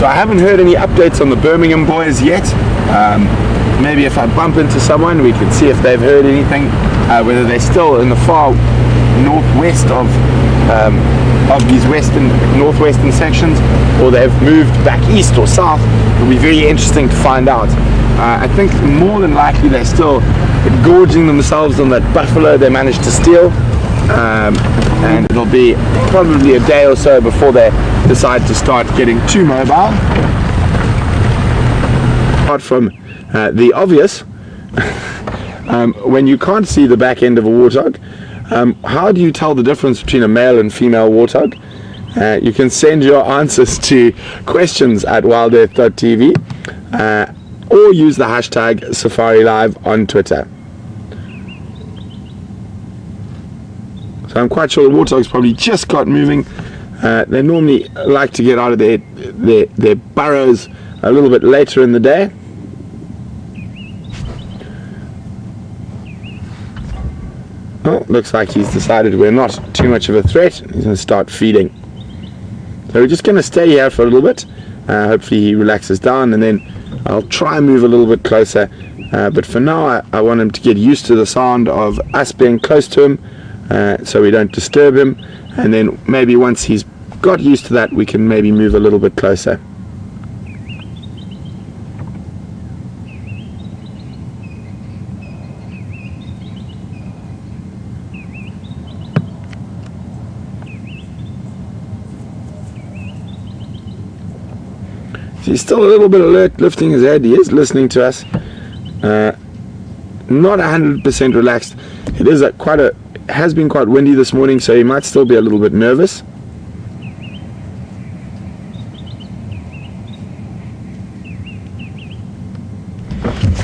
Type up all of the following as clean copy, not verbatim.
So I haven't heard any updates on the Birmingham boys yet. Maybe if I bump into someone, we can see if they've heard anything, whether they're still in the far northwest of these northwestern sections, or they've moved back east or south. It'll be very interesting to find out. I think more than likely they're still gorging themselves on that buffalo they managed to steal, and it'll be probably a day or so before they decide to start getting too mobile. Apart from the obvious, when you can't see the back end of a warthog, how do you tell the difference between a male and female warthog? You can send your answers to questions@WildEarthTV, or use the hashtag SafariLive on Twitter. So I'm quite sure the warthogs probably just got moving. They normally like to get out of their burrows a little bit later in the day. Oh, looks like he's decided we're not too much of a threat. He's going to start feeding. So we're just going to stay here for a little bit. Hopefully he relaxes down, and then I'll try and move a little bit closer. But for now, I want him to get used to the sound of us being close to him, so we don't disturb him. And then maybe once he's got used to that, we can maybe move a little bit closer. He's still a little bit alert, lifting his head. He is listening to us. Not 100% relaxed. It is has been quite windy this morning, so he might still be a little bit nervous.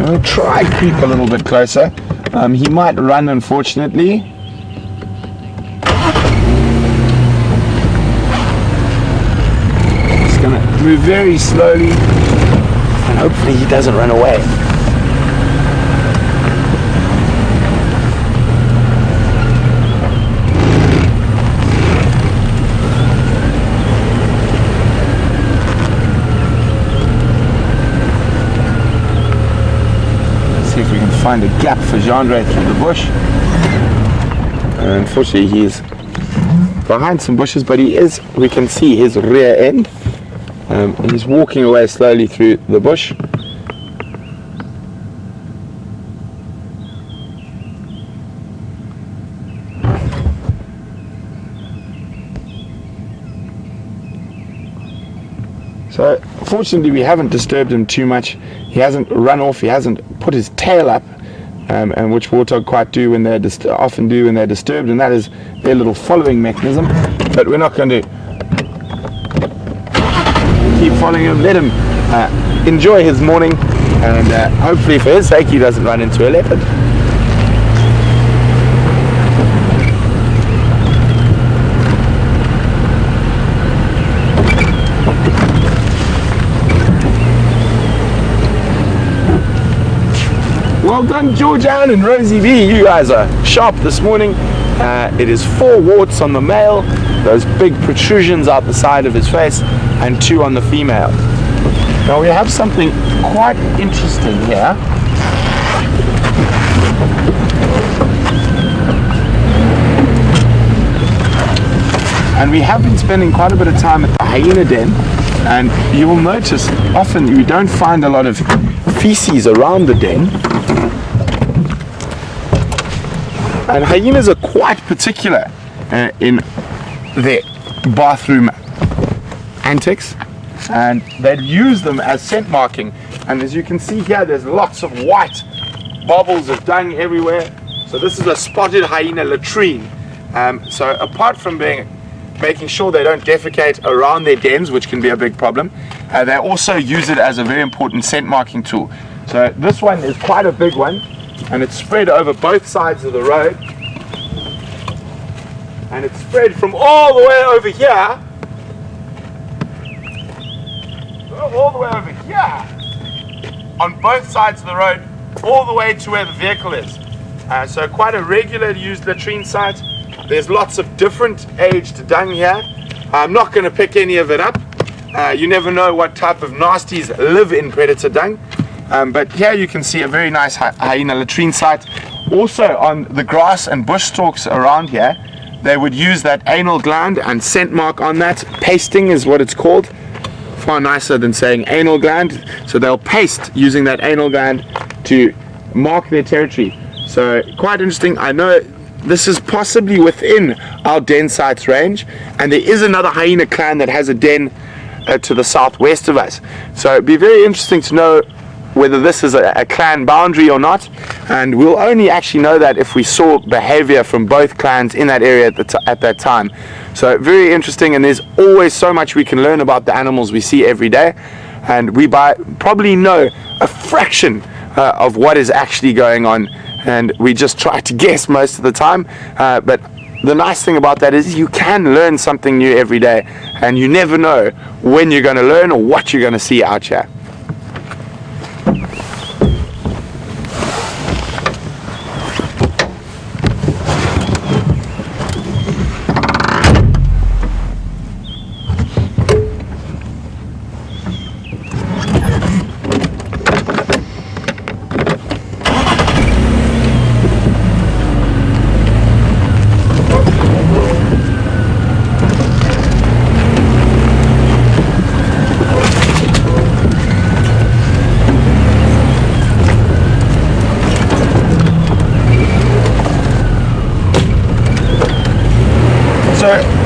I'll try creep a little bit closer. He might run, unfortunately. Move very slowly, and hopefully he doesn't run away. Let's see if we can find a gap for Jeandre through the bush. Unfortunately, he's behind some bushes, but we can see his rear end. He's walking away slowly through the bush. So fortunately we haven't disturbed him too much. He hasn't run off, he hasn't put his tail up, and which warthog quite do when they're often do when they're disturbed, and that is their little following mechanism. But we're not going to keep following him. Let him enjoy his morning, and hopefully for his sake he doesn't run into a leopard. Well done, Georgian and Rosie B. You guys are sharp this morning. It is 4 warts on the male, those big protrusions out the side of his face, and 2 on the female. Now we have something quite interesting here. And we have been spending quite a bit of time at the hyena den, and you will notice often you don't find a lot of feces around the den. And hyenas are quite particular in their bathroom antics, and they'll use them as scent marking. And as you can see here, there's lots of white bubbles of dung everywhere. So this is a spotted hyena latrine. So apart from making sure they don't defecate around their dens, which can be a big problem, they also use it as a very important scent marking tool. So this one is quite a big one, and it's spread over both sides of the road, and it's spread from all the way over here, on both sides of the road, all the way to where the vehicle is. So quite a regularly used latrine site. There's lots of different aged dung here. I'm not going to pick any of it up, You never know what type of nasties live in predator dung. But here you can see a very nice hyena latrine site. Also on the grass and bush stalks around here, they would use that anal gland and scent mark on that. Pasting is what it's called. Far nicer than saying anal gland. So they'll paste using that anal gland to mark their territory. So quite interesting. I know this is possibly within our den sites range, and there is another hyena clan that has a den to the southwest of us. So it'd be very interesting to know whether this is a clan boundary or not, and we'll only actually know that if we saw behavior from both clans in that area at that time. So very interesting, and there's always so much we can learn about the animals we see every day, and we probably know a fraction of what is actually going on, and we just try to guess most of the time. But the nice thing about that is you can learn something new every day, and you never know when you're going to learn or what you're going to see out here.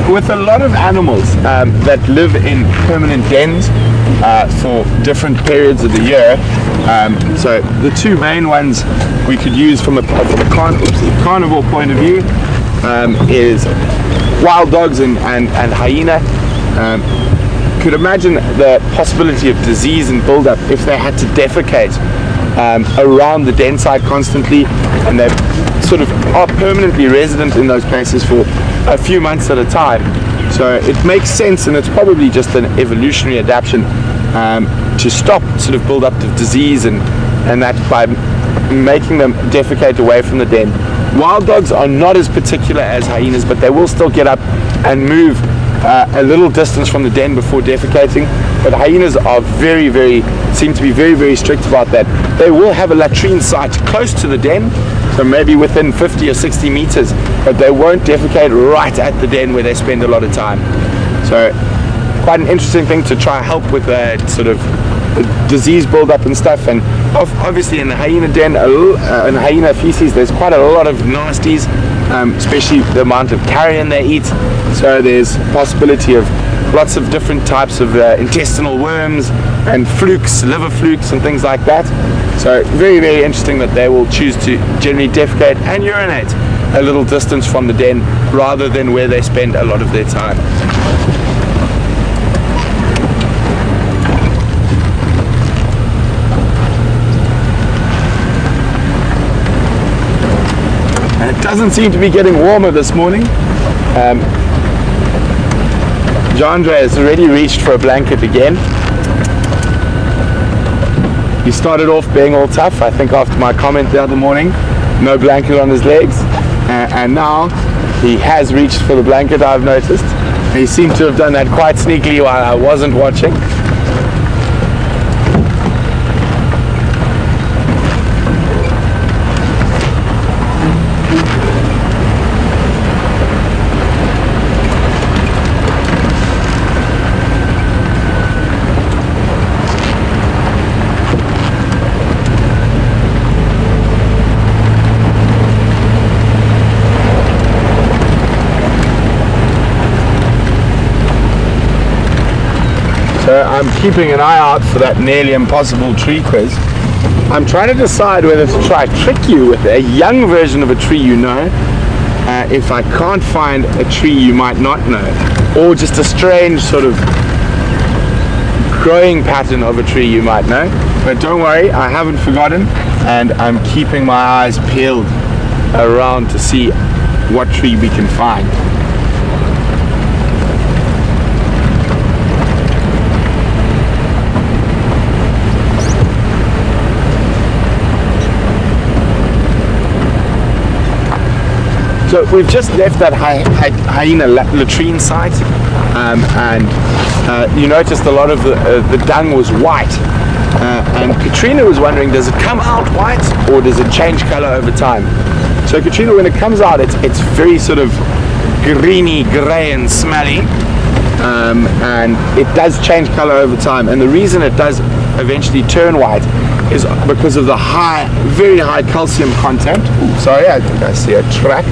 With a lot of animals that live in permanent dens for different periods of the year, so the two main ones we could use from a carnivore point of view is wild dogs and hyena. Could imagine the possibility of disease and build-up if they had to defecate around the den site constantly, and they sort of are permanently resident in those places for a few months at a time. So it makes sense, and it's probably just an evolutionary adaptation to stop sort of build up of disease and that by making them defecate away from the den. Wild dogs are not as particular as hyenas, but they will still get up and move a little distance from the den before defecating. But hyenas are seem to be very strict about that. They will have a latrine site close to the den, so maybe within 50 or 60 meters, but they won't defecate right at the den where they spend a lot of time. So quite an interesting thing to try help with that sort of disease build-up and stuff. And obviously in the hyena den, in hyena feces, there's quite a lot of nasties, especially the amount of carrion they eat. So there's possibility of lots of different types of intestinal worms and flukes, liver flukes and things like that. So very interesting that they will choose to generally defecate and urinate a little distance from the den rather than where they spend a lot of their time. And it doesn't seem to be getting warmer this morning. Jandre has already reached for a blanket again. He started off being all tough, I think after my comment the other morning, no blanket on his legs, and now he has reached for the blanket, I've noticed. He seemed to have done that quite sneakily while I wasn't watching. So I'm keeping an eye out for that nearly impossible tree quiz. I'm trying to decide whether to try trick you with a young version of a tree you know, if I can't find a tree you might not know, or just a strange sort of growing pattern of a tree you might know. But don't worry, I haven't forgotten, and I'm keeping my eyes peeled around to see what tree we can find. So we've just left that hyena latrine site, and you noticed a lot of the dung was white. And Katrina was wondering, does it come out white or does it change color over time? So Katrina, when it comes out, it's very sort of greeny, grey and smelly, and it does change color over time. And the reason it does eventually turn white is because of the very high calcium content. Ooh, sorry, I think I see a track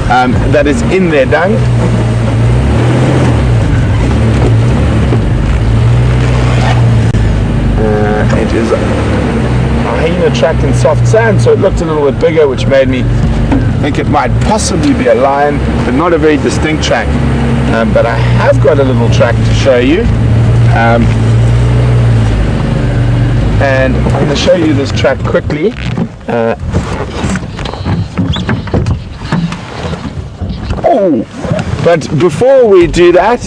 that is in their dung. It is a hyena tracked in soft sand, so it looked a little bit bigger, which made me think it might possibly be a lion, but not a very distinct track. But I have got a little track to show you, and I'm going to show you this track quickly. But before we do that,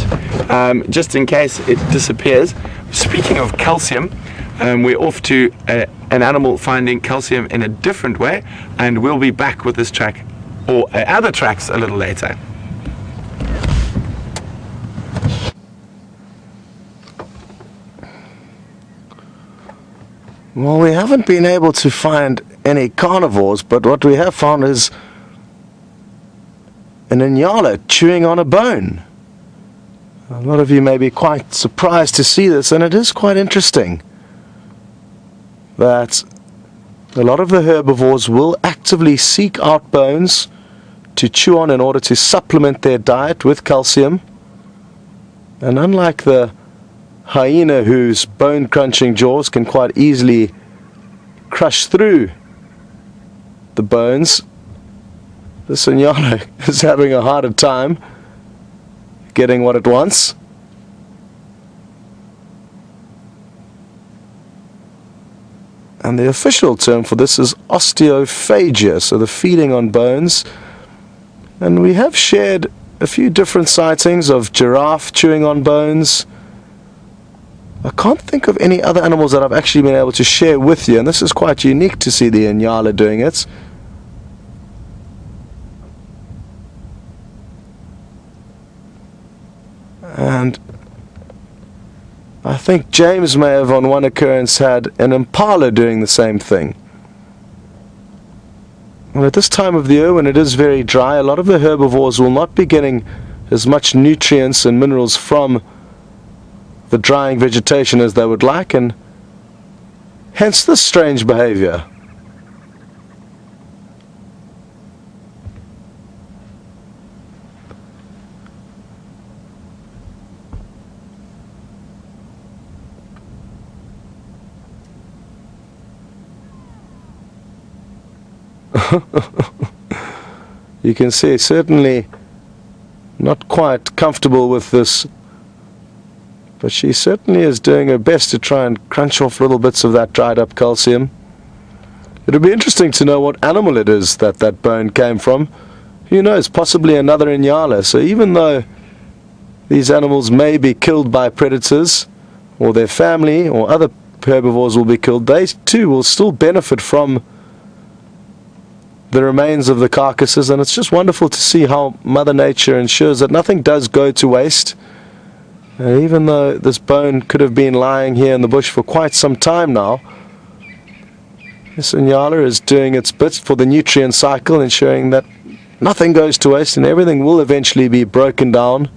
just in case it disappears, speaking of calcium, we're off to an animal finding calcium in a different way, and we'll be back with this track or other tracks a little later. Well, we haven't been able to find any carnivores, but what we have found is an Inyala chewing on a bone. A lot of you may be quite surprised to see this, and it is quite interesting that a lot of the herbivores will actively seek out bones to chew on in order to supplement their diet with calcium. And unlike the hyena, whose bone-crunching jaws can quite easily crush through the bones, this Inyala is having a harder time getting what it wants. And the official term for this is osteophagia, so the feeding on bones. And we have shared a few different sightings of giraffe chewing on bones. I can't think of any other animals that I've actually been able to share with you, and this is quite unique to see the Inyala doing it. And I think James may have on one occurrence had an impala doing the same thing. And at this time of the year, when it is very dry, a lot of the herbivores will not be getting as much nutrients and minerals from the drying vegetation as they would like, and hence this strange behavior. You can see certainly not quite comfortable with this, but she certainly is doing her best to try and crunch off little bits of that dried up calcium. It would be interesting to know what animal it is that bone came from. Who knows, possibly another Inyala. So even though these animals may be killed by predators, or their family or other herbivores will be killed, they too will still benefit from the remains of the carcasses. And it's just wonderful to see how Mother Nature ensures that nothing does go to waste. And even though this bone could have been lying here in the bush for quite some time now, this Inyala is doing its bit for the nutrient cycle, ensuring that nothing goes to waste and everything will eventually be broken down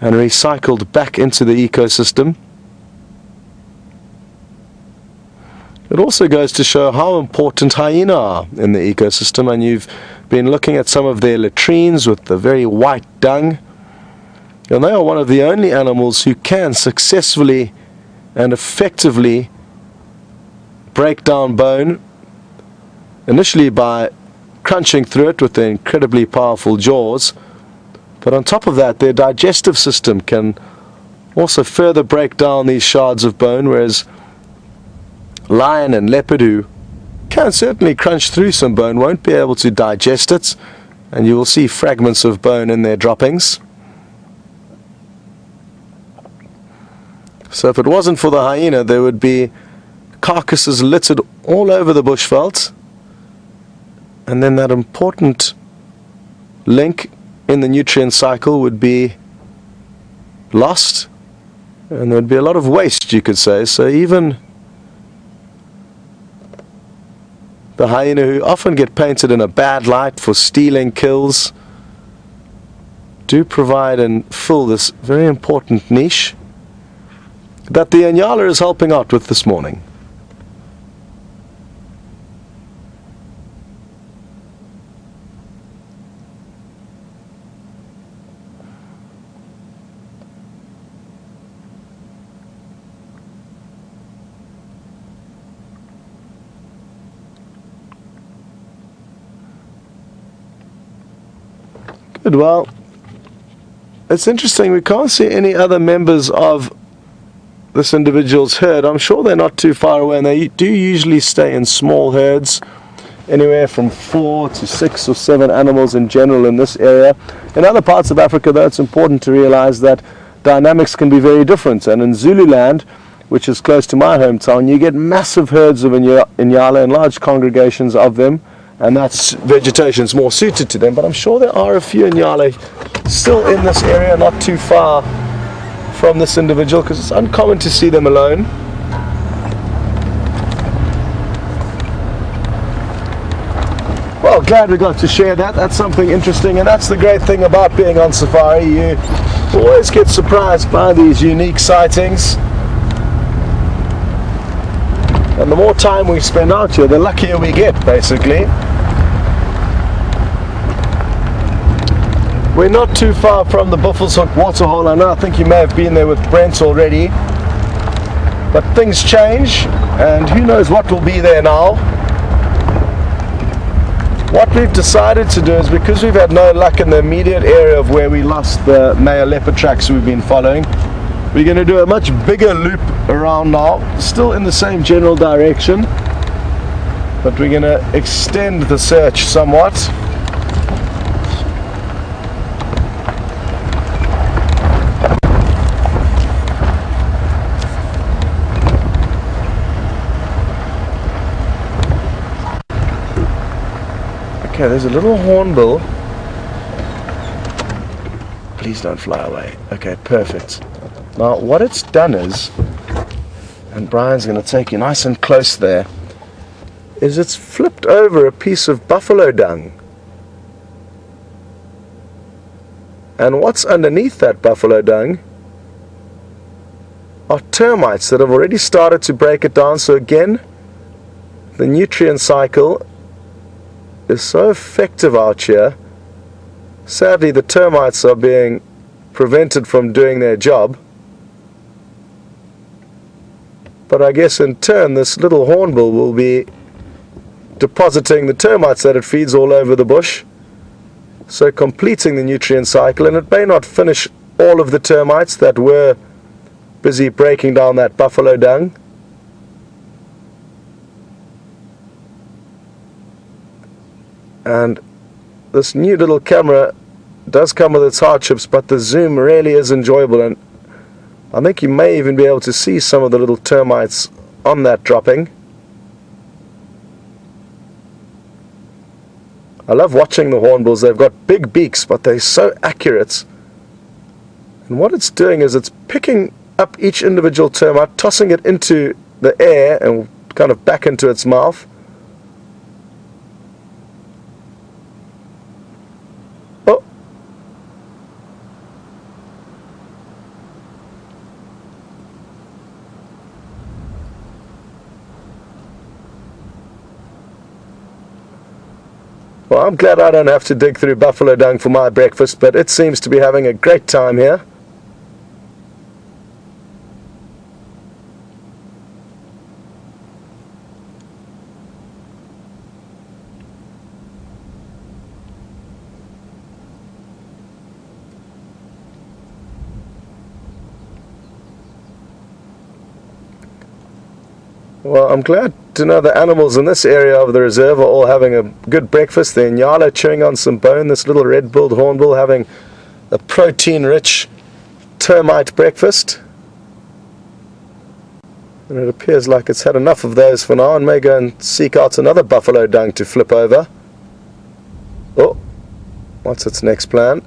and recycled back into the ecosystem. It also goes to show how important hyena are in the ecosystem, and you've been looking at some of their latrines with the very white dung, and they are one of the only animals who can successfully and effectively break down bone, initially by crunching through it with their incredibly powerful jaws, but on top of that their digestive system can also further break down these shards of bone, whereas lion and leopard, who can certainly crunch through some bone, won't be able to digest it, and you will see fragments of bone in their droppings. So if it wasn't for the hyena, there would be carcasses littered all over the bushveld, and then that important link in the nutrient cycle would be lost, and there would be a lot of waste, you could say. So even the hyena, who often get painted in a bad light for stealing kills, do provide and fill this very important niche that the Inyala is helping out with this morning. Good, well, it's interesting, we can't see any other members of this individual's herd. I'm sure they're not too far away, and they do usually stay in small herds, anywhere from 4 to 6 or 7 animals in general in this area. In other parts of Africa, though, it's important to realize that dynamics can be very different, and in Zululand, which is close to my hometown, you get massive herds of Inyala and large congregations of them, and that's vegetation's more suited to them. But I'm sure there are a few Inyala still in this area, not too far from this individual, because it's uncommon to see them alone. Well, glad we got to share that. That's something interesting, and that's the great thing about being on safari. You always get surprised by these unique sightings. And the more time we spend out here, the luckier we get, basically. We're not too far from the Buffelshoek waterhole. I know, I think you may have been there with Brent already. But things change, and who knows what will be there now. What we've decided to do is, because we've had no luck in the immediate area of where we lost the male leopard tracks we've been following, we're going to do a much bigger loop around now, still in the same general direction, but we're going to extend the search somewhat. Okay, there's a little hornbill. Please don't fly away. Okay, perfect. Now what it's done is, and Brian's going to take you nice and close there, is it's flipped over a piece of buffalo dung. And what's underneath that buffalo dung are termites that have already started to break it down. So again, the nutrient cycle is so effective out here. Sadly, the termites are being prevented from doing their job. But I guess in turn this little hornbill will be depositing the termites that it feeds all over the bush, so completing the nutrient cycle. And it may not finish all of the termites that were busy breaking down that buffalo dung. And this new little camera does come with its hardships, but the zoom really is enjoyable, and I think you may even be able to see some of the little termites on that dropping. I love watching the hornbills. They've got big beaks, but they're so accurate. And what it's doing is it's picking up each individual termite, tossing it into the air and kind of back into its mouth. Oh. Well, I'm glad I don't have to dig through buffalo dung for my breakfast, but it seems to be having a great time here. Well, I'm glad to know the animals in this area of the reserve are all having a good breakfast. The Inyala chewing on some bone, this little red-billed hornbill having a protein-rich termite breakfast. And it appears like it's had enough of those for now and may go and seek out another buffalo dung to flip over. Oh, what's its next plan?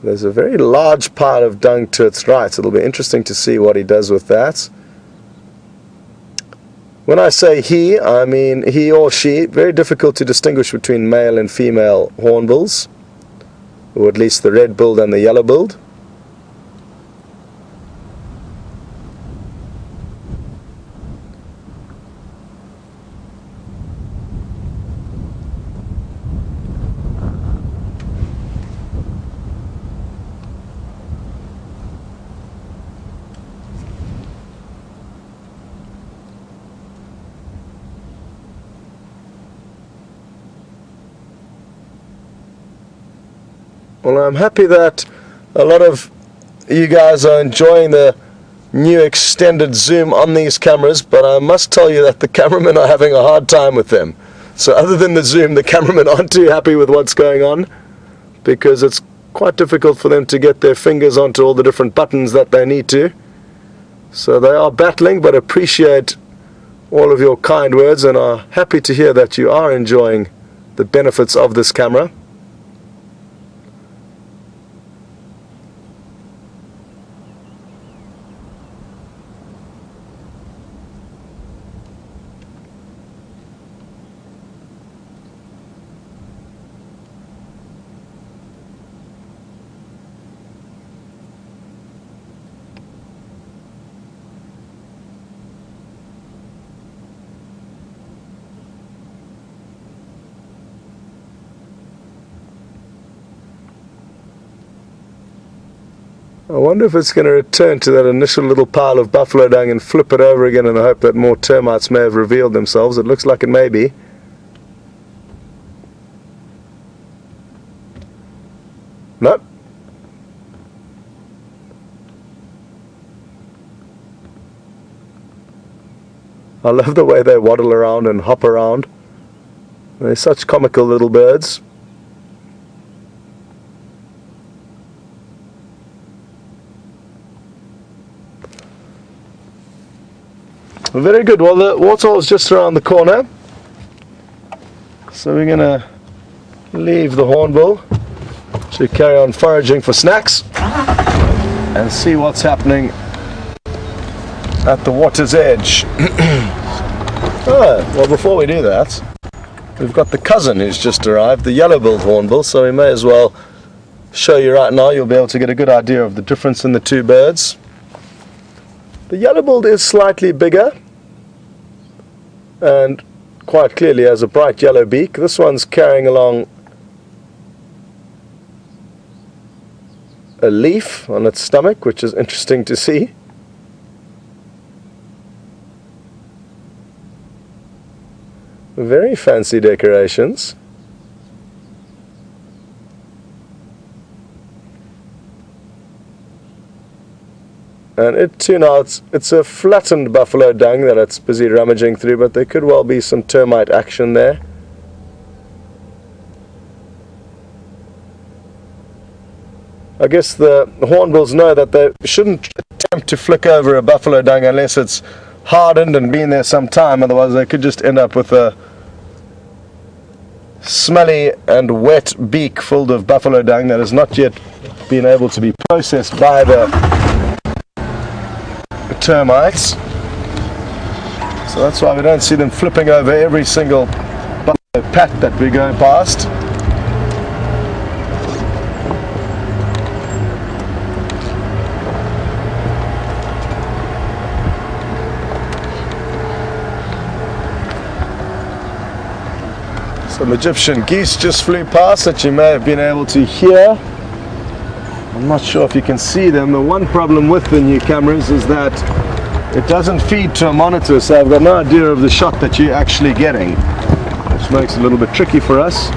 There's a very large pile of dung to its right. It'll be interesting to see what he does with that. When I say he, I mean he or she. Very difficult to distinguish between male and female hornbills, or at least the red-billed and the yellow-billed. Well, I'm happy that a lot of you guys are enjoying the new extended zoom on these cameras, but I must tell you that the cameramen are having a hard time with them. So other than the zoom, the cameramen aren't too happy with what's going on, because it's quite difficult for them to get their fingers onto all the different buttons that they need to. So they are battling, but appreciate all of your kind words and are happy to hear that you are enjoying the benefits of this camera. I wonder if it's going to return to that initial little pile of buffalo dung and flip it over again in the hope that more termites may have revealed themselves. It looks like it may be. No. I love the way they waddle around and hop around. They're such comical little birds. Very good. Well, the waterhole is just around the corner, so we're going to leave the hornbill to carry on foraging for snacks and see what's happening at the water's edge. Well, before we do that, we've got the cousin who's just arrived, the yellow-billed hornbill, so we may as well show you right now. You'll be able to get a good idea of the difference in the two birds. The yellow-billed is slightly bigger and quite clearly has a bright yellow beak. This one's carrying along a leaf on its stomach, which is interesting to see. Very fancy decorations. And it too now, it's a flattened buffalo dung that it's busy rummaging through, but there could well be some termite action there. I guess the hornbills know that they shouldn't attempt to flick over a buffalo dung unless it's hardened and been there some time, otherwise they could just end up with a smelly and wet beak filled of buffalo dung that has not yet been able to be processed by the termites. So that's why we don't see them flipping over every single buffalo pat that we go past. Some Egyptian geese just flew past that you may have been able to hear. I'm not sure if you can see them. The one problem with the new cameras is that it doesn't feed to a monitor, so I've got no idea of the shot that you're actually getting, which makes it a little bit tricky for us.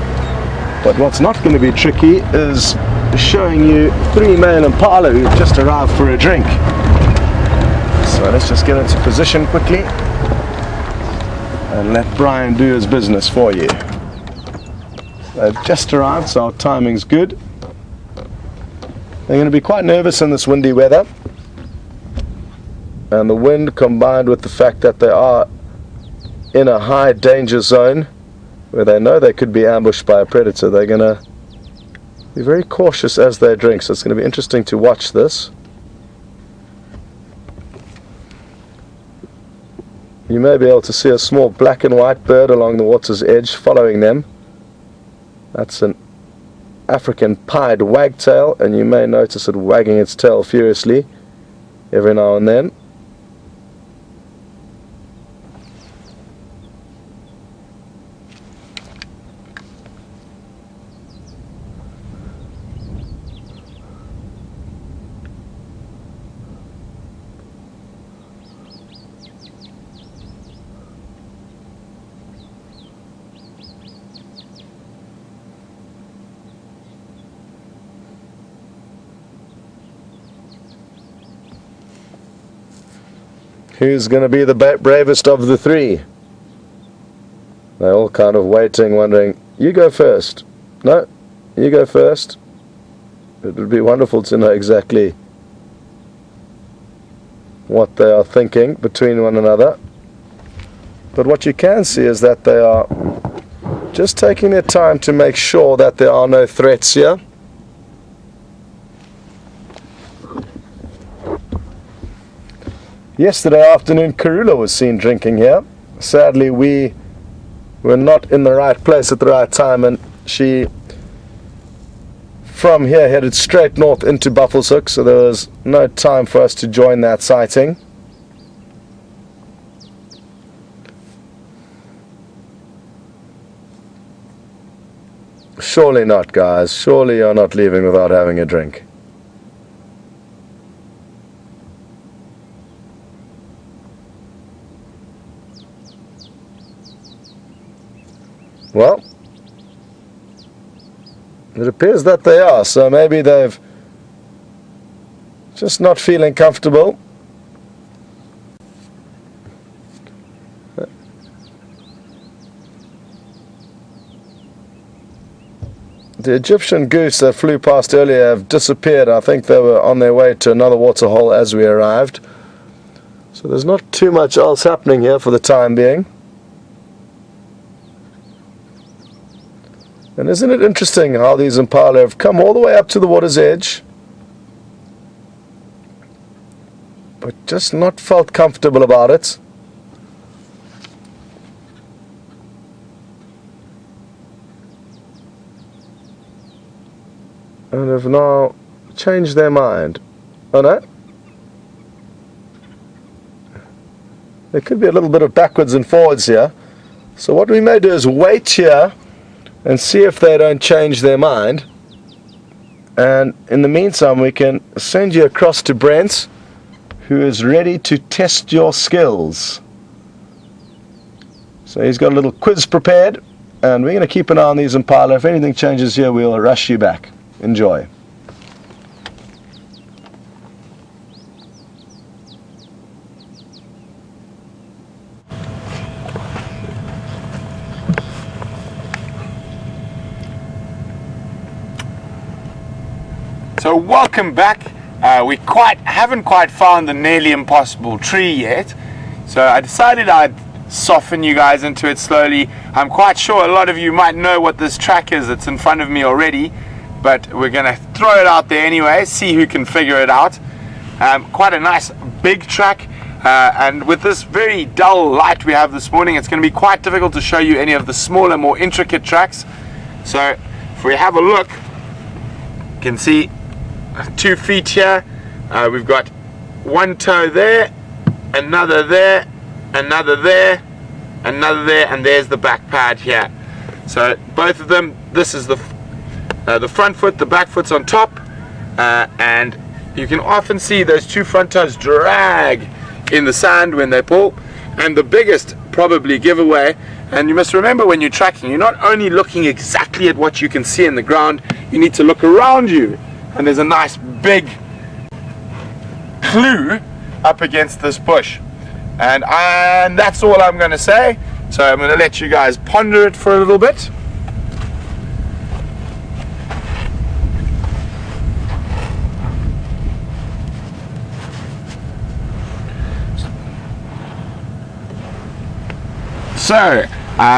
But what's not going to be tricky is showing you three male impala who've just arrived for a drink. So let's just get into position quickly and let Brian do his business for you. They've just arrived, so our timing's good. They're going to be quite nervous in this windy weather, and the wind combined with the fact that they are in a high danger zone where they know they could be ambushed by a predator, they're going to be very cautious as they drink. So it's going to be interesting to watch this. You may be able to see a small black and white bird along the water's edge following them. That's an African pied wagtail, and you may notice it wagging its tail furiously every now and then. Who's going to be the bravest of the three? They're all kind of waiting, wondering, you go first. No, you go first. It would be wonderful to know exactly what they are thinking between one another. But what you can see is that they are just taking their time to make sure that there are no threats here. Yesterday afternoon, Karula was seen drinking here. Sadly, we were not in the right place at the right time, and she, from here, headed straight north into Buffelshoek, so there was no time for us to join that sighting. Surely not, guys. Surely you're not leaving without having a drink. Well, it appears that they are, so maybe they've just not feeling comfortable. The Egyptian goose that flew past earlier have disappeared. I think they were on their way to another waterhole as we arrived. So there's not too much else happening here for the time being. And isn't it interesting how these impala have come all the way up to the water's edge, but just not felt comfortable about it. And have now changed their mind. Oh no? There could be a little bit of backwards and forwards here. So what we may do is wait here and see if they don't change their mind. And in the meantime, we can send you across to Brent, who is ready to test your skills. So he's got a little quiz prepared, and we're going to keep an eye on these impala. If anything changes here, we'll rush you back. Enjoy. So welcome back. We haven't quite found the nearly impossible tree yet, so I decided I'd soften you guys into it slowly. I'm quite sure a lot of you might know what this track is that's in front of me already, but we're going to throw it out there anyway, see who can figure it out. Quite a nice big track, and with this very dull light we have this morning, it's going to be quite difficult to show you any of the smaller, more intricate tracks. So if we have a look, you can see 2 feet here. We've got one toe there, another there, another there, another there, and there's the back pad here. So both of them, this is the front foot, the back foot's on top, and you can often see those 2 front toes drag in the sand when they pull. And the biggest probably giveaway, and you must remember when you're tracking, you're not only looking exactly at what you can see in the ground, you need to look around you. And there's a nice big clue up against this bush, and that's all I'm going to say. So I'm going to let you guys ponder it for a little bit. So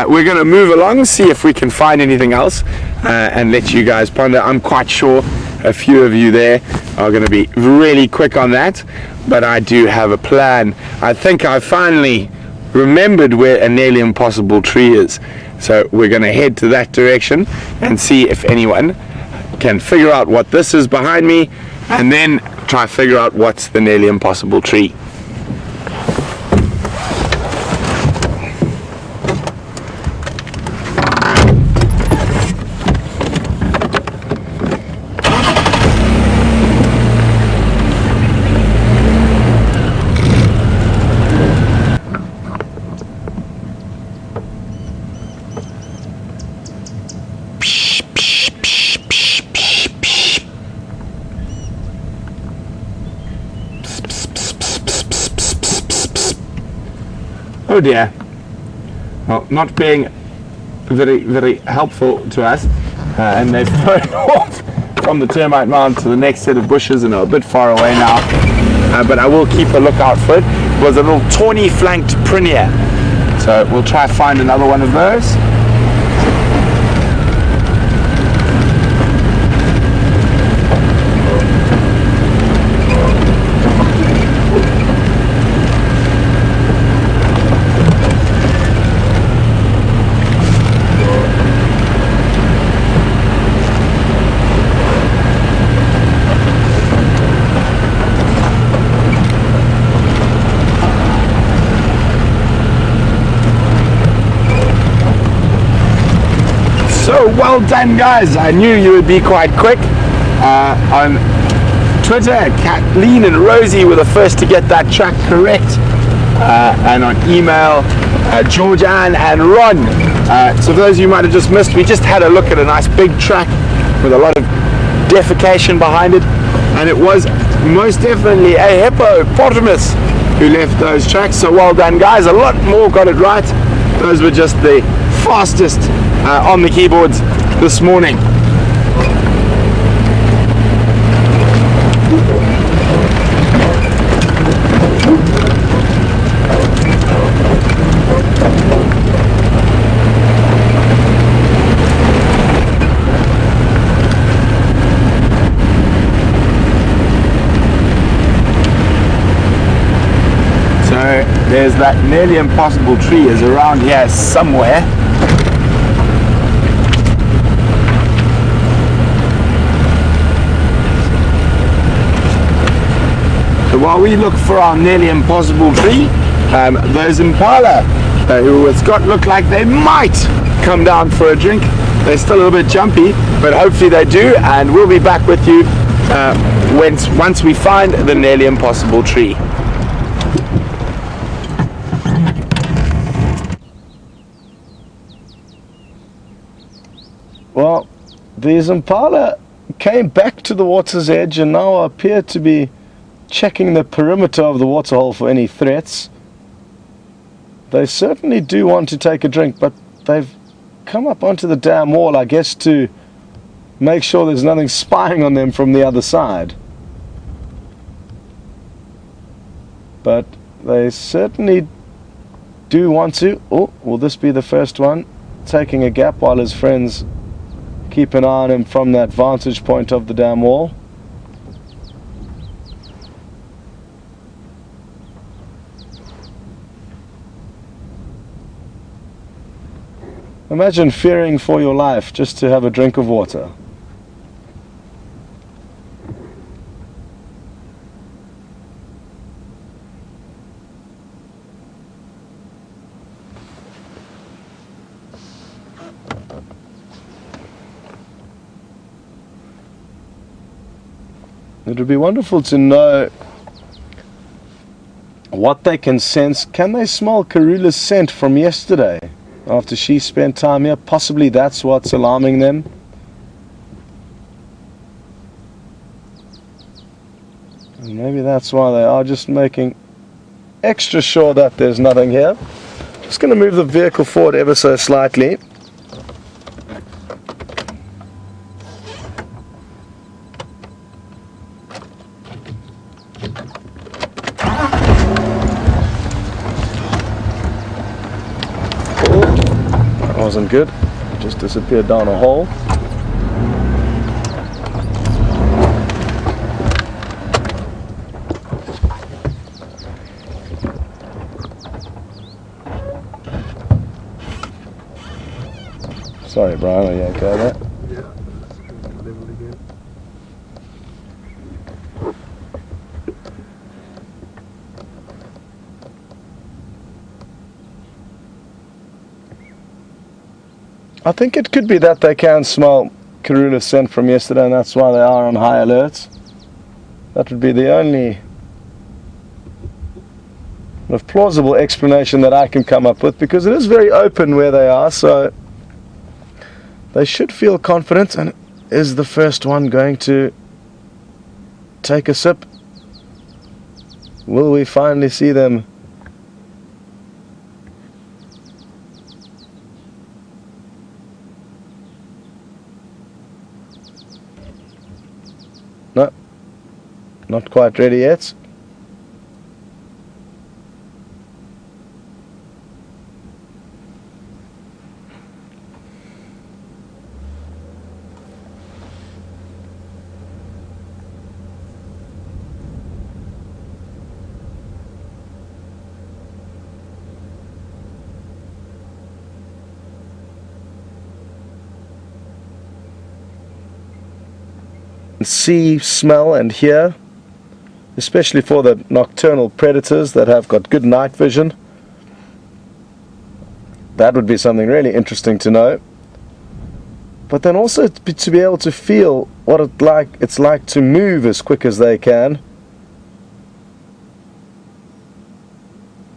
we're going to move along, see if we can find anything else, and let you guys ponder. I'm quite sure a few of you there are going to be really quick on that, but I do have a plan. I think I finally remembered where a nearly impossible tree is, so we're going to head to that direction and see if anyone can figure out what this is behind me, and then try to figure out what's the nearly impossible tree. Oh dear. Well, not being very helpful to us, and they've flown off from the termite mound to the next set of bushes and are a bit far away now, but I will keep a lookout for it. It was a little tawny flanked prunier, so we'll try to find another one of those. So well done, guys. I knew you would be quite quick. On Twitter, Kathleen and Rosie were the first to get that track correct, and on email, Georgianne and Ron. So those of you might have just missed, we just had a look at a nice big track with a lot of defecation behind it, and it was most definitely a hippopotamus who left those tracks. So well done, guys. A lot more got it right. Those were just the fastest on the keyboards this morning. So there's that nearly impossible tree is around here somewhere. While we look for our nearly impossible tree, those impala who it's got look like they might come down for a drink. They're still a little bit jumpy, but hopefully they do, and we'll be back with you once we find the nearly impossible tree. Well, these impala came back to the water's edge and now appear to be checking the perimeter of the waterhole for any threats. They certainly do want to take a drink, but they've come up onto the dam wall, I guess, to make sure there's nothing spying on them from the other side. But they certainly do want to. Oh, will this be the first one taking a gap while his friends keep an eye on him from that vantage point of the dam wall? Imagine fearing for your life just to have a drink of water. It would be wonderful to know what they can sense. Can they smell Karula's scent from yesterday? After she spent time here, possibly that's what's alarming them. And maybe that's why they are just making extra sure that there's nothing here. Just going to move the vehicle forward ever so slightly. wasn't good. It just disappeared down a hole. Sorry, Brian, are you okay with that? Yeah, level again. I think it could be that they can smell Karula's scent from yesterday, and that's why they are on high alert. That would be the only plausible explanation that I can come up with, because it is very open where they are, so they should feel confident. And is the first one going to take a sip? Will we finally see them? No, not quite ready yet. See, smell and hear, especially for the nocturnal predators that have got good night vision. That would be something really interesting to know. But then also to be able to feel what it's like to move as quick as they can.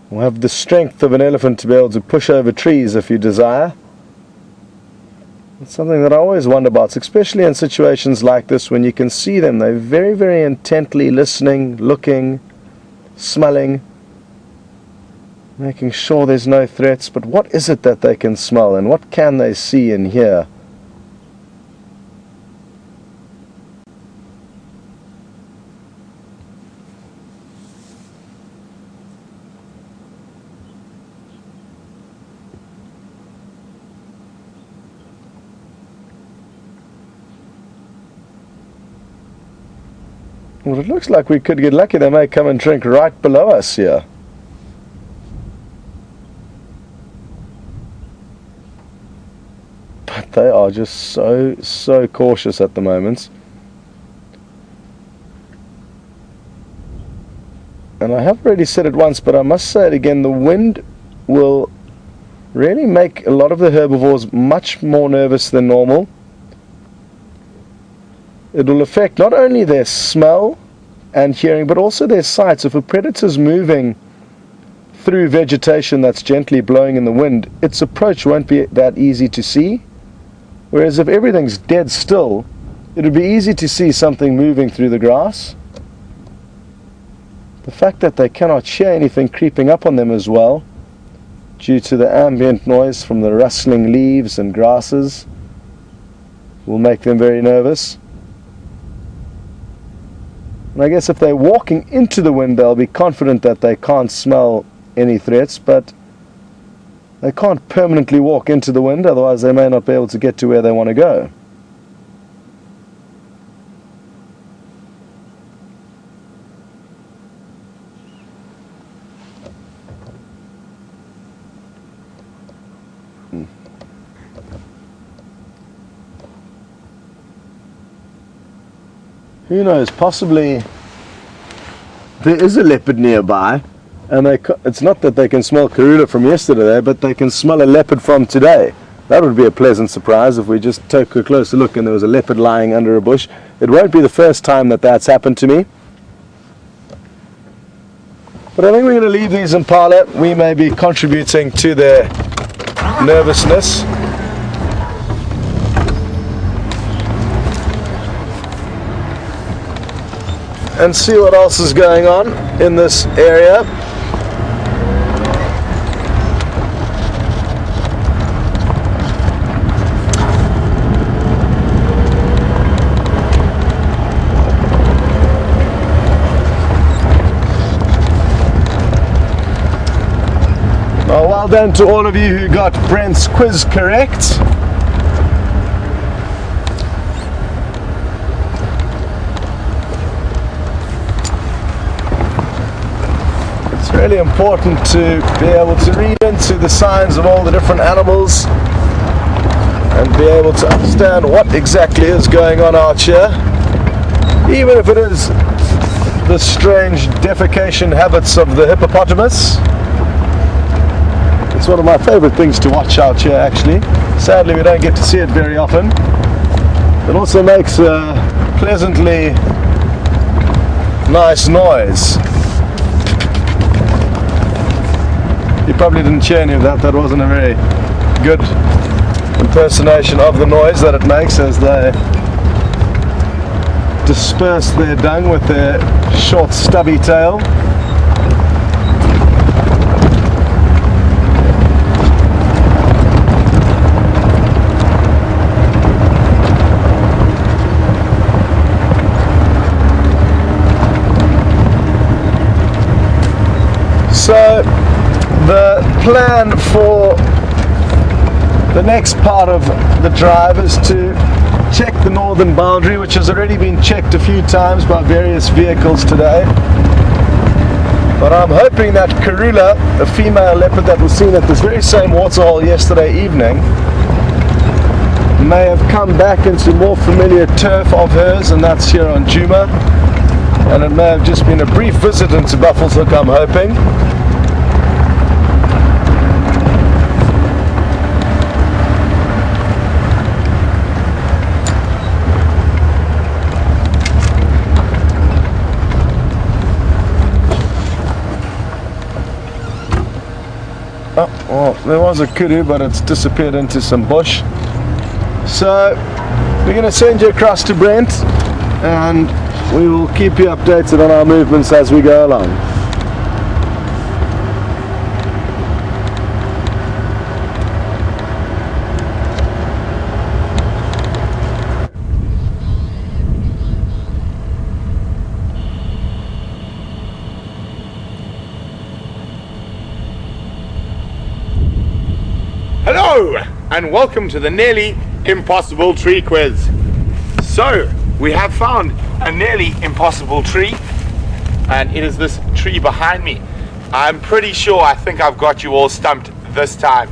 We'll have the strength of an elephant to be able to push over trees if you desire. It's something that I always wonder about, especially in situations like this when you can see them. They're very, very intently listening, looking, smelling, making sure there's no threats. But what is it that they can smell, and what can they see and hear? Well, it looks like we could get lucky. They may come and drink right below us here. But they are just so cautious at the moment. And I have already said it once, but I must say it again. The wind will really make a lot of the herbivores much more nervous than normal. It will affect not only their smell and hearing, but also their sight. If a predator's moving through vegetation that's gently blowing in the wind, its approach won't be that easy to see. Whereas if everything's dead still, it would be easy to see something moving through the grass. The fact that they cannot hear anything creeping up on them as well, due to the ambient noise from the rustling leaves and grasses, will make them very nervous. And I guess if they're walking into the wind, they'll be confident that they can't smell any threats, but they can't permanently walk into the wind, otherwise they may not be able to get to where they want to go. Who knows, possibly there is a leopard nearby, and it's not that they can smell Karula from yesterday, but they can smell a leopard from today. That would be a pleasant surprise if we just took a closer look and there was a leopard lying under a bush. It won't be the first time that that's happened to me. But I think we're going to leave these impala. We may be contributing to their nervousness. And see what else is going on in this area. Now, done to all of you who got Brent's quiz correct. It's really important to be able to read into the signs of all the different animals and be able to understand what exactly is going on out here, even if it is the strange defecation habits of the hippopotamus. It's one of my favorite things to watch out here, actually. Sadly, we don't get to see it very often. It also makes a pleasantly nice noise. You probably didn't hear any of that. That wasn't a very good impersonation of the noise that it makes as they disperse their dung with their short stubby tail. So the plan for the next part of the drive is to check the northern boundary, which has already been checked a few times by various vehicles today. But I'm hoping that Karula, the female leopard that was seen at this very same waterhole yesterday evening, may have come back into more familiar turf of hers, and that's here on Djuma. And it may have just been a brief visit into Buffelshoek, I'm hoping. Oh, well, there was a kudu, but it's disappeared into some bush. So we're going to send you across to Brent, and we will keep you updated on our movements as we go along. Hello and welcome to the nearly impossible tree quiz. So we have found a nearly impossible tree, and it is this tree behind me. I'm pretty sure I think I've got you all stumped this time.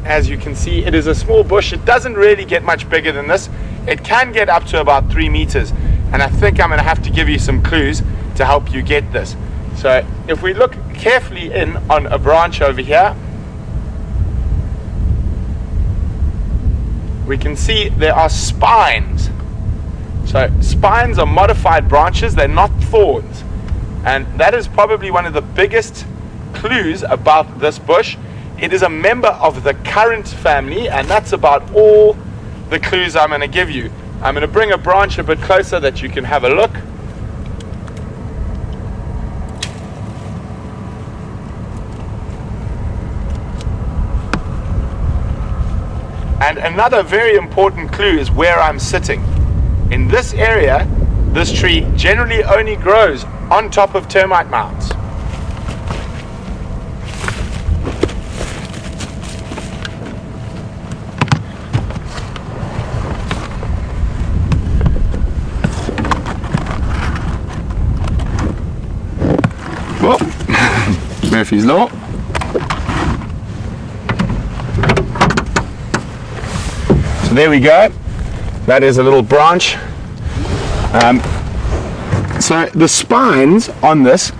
As you can see, it is a small bush. It doesn't really get much bigger than this. It can get up to about 3 meters, and I think I'm going to have to give you some clues to help you get this. So if we look carefully in on a branch over here, we can see there are spines. So spines are modified branches, they're not thorns. And that is probably one of the biggest clues about this bush. It is a member of the currant family, and that's about all the clues I'm going to give you. I'm going to bring a branch a bit closer that you can have a look. And another very important clue is where I'm sitting. In this area, this tree generally only grows on top of termite mounds. Well, Murphy's Law. So there we go. That is a little branch. So the spines on this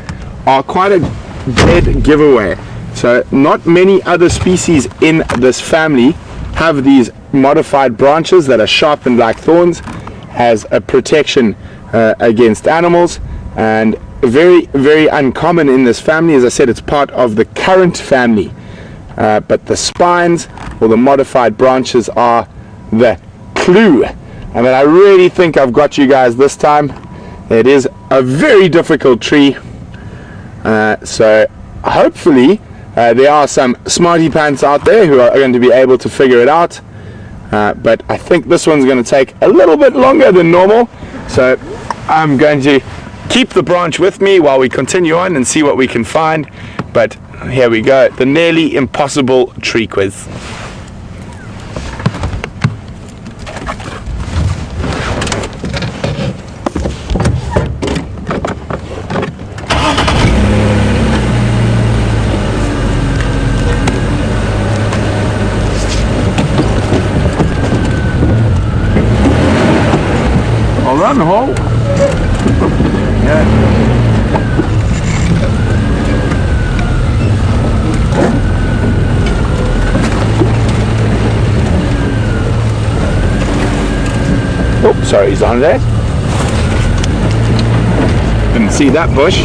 are quite a dead giveaway. So not many other species in this family have these modified branches that are sharpened like thorns as a protection against animals, and very, very uncommon in this family. As I said, it's part of the currant family, but the spines or the modified branches are the clue. I mean, I really think I've got you guys this time. It is a very difficult tree, so hopefully there are some smarty pants out there who are going to be able to figure it out, but I think this one's going to take a little bit longer than normal, so I'm going to keep the branch with me while we continue on and see what we can find. But Here we go, the nearly impossible tree quiz. Well done, Hall. Yeah. Oh, sorry, he's on there. Didn't see that bush.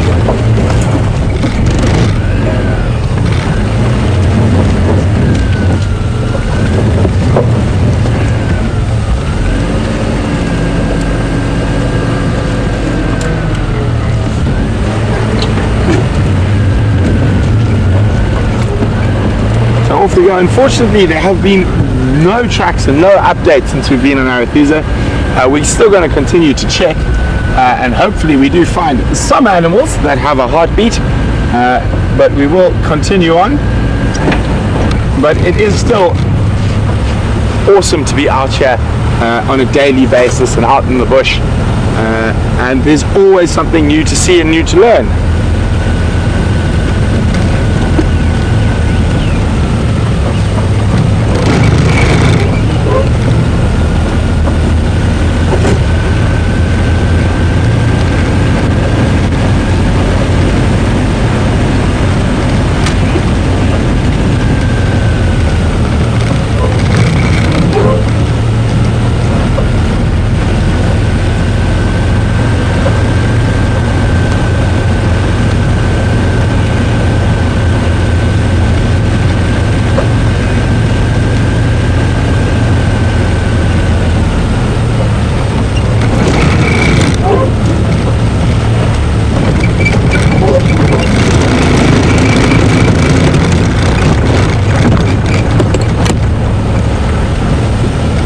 So off we go. Unfortunately, there have been no tracks and no updates since we've been on Arethusa. We're still going to continue to check, and hopefully we do find some animals that have a heartbeat, but we will continue on. But it is still awesome to be out here on a daily basis and out in the bush, and there's always something new to see and new to learn.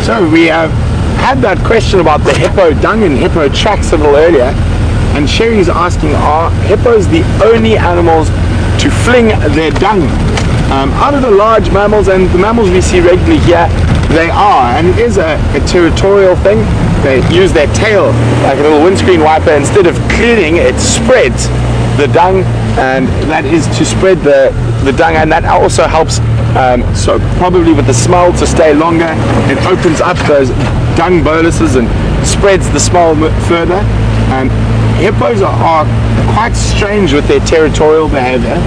So we have had that question about the hippo dung and hippo tracks a little earlier, and Sherry's asking, are hippos the only animals to fling their dung? Out of the large mammals and the mammals we see regularly here, they are, and it is a territorial thing. They use their tail like a little windscreen wiper. Instead of cleaning, it spreads the dung, and that is to spread the dung, and that also helps so probably with the smell to stay longer. It opens up those dung boluses and spreads the smell further. Hippos are quite strange with their territorial behavior.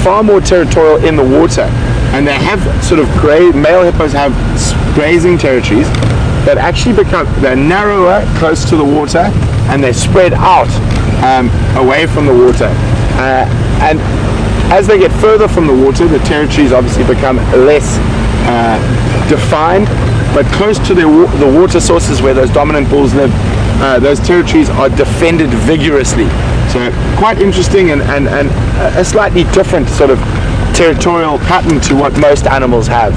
Far more territorial in the water, and they have sort of male hippos have grazing territories that actually they're narrower close to the water, and they spread out away from the water, and as they get further from the water, the territories obviously become less defined, but close to the water sources where those dominant bulls live, those territories are defended vigorously. So quite interesting, and a slightly different sort of territorial pattern to what most animals have.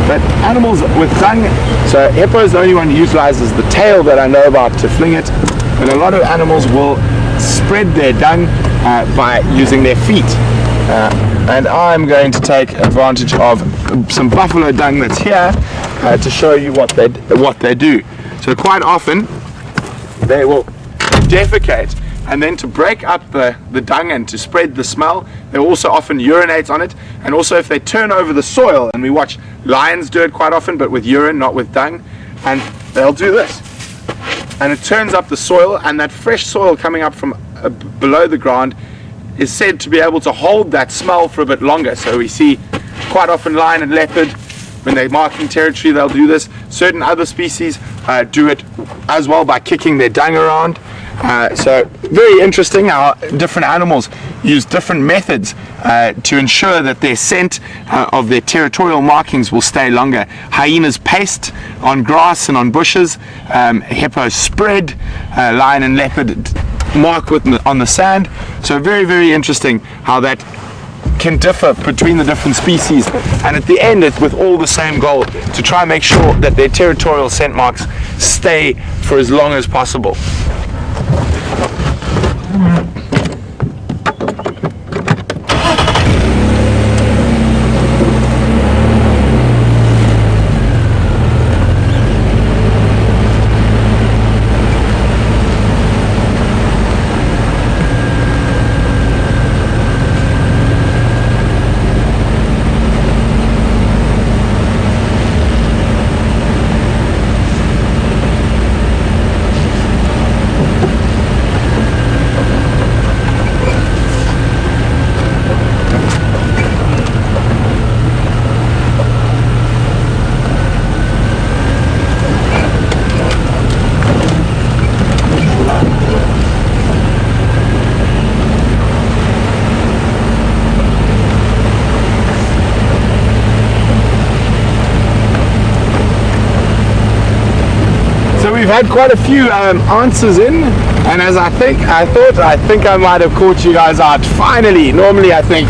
But animals with dung, so hippo is the only one who utilizes the tail that I know about to fling it, but a lot of animals will spread their dung by using their feet. And I'm going to take advantage of some buffalo dung that's here to show you what they do. So quite often they will defecate, and then to break up the dung and to spread the smell, they also often urinate on it. And also if they turn over the soil, and we watch lions do it quite often, but with urine, not with dung, and they'll do this, and it turns up the soil, and that fresh soil coming up from below the ground is said to be able to hold that smell for a bit longer. So we see quite often lion and leopard, when they're marking territory, they'll do this. Certain other species do it as well by kicking their dung around. So very interesting how different animals use different methods to ensure that their scent of their territorial markings will stay longer. Hyenas paste on grass and on bushes, hippos spread, lion and leopard mark on the sand. So very, very interesting how that can differ between the different species, and at the end it's with all the same goal, to try and make sure that their territorial scent marks stay for as long as possible. So we've had quite a few answers in, and as I think I might have caught you guys out finally. Normally I think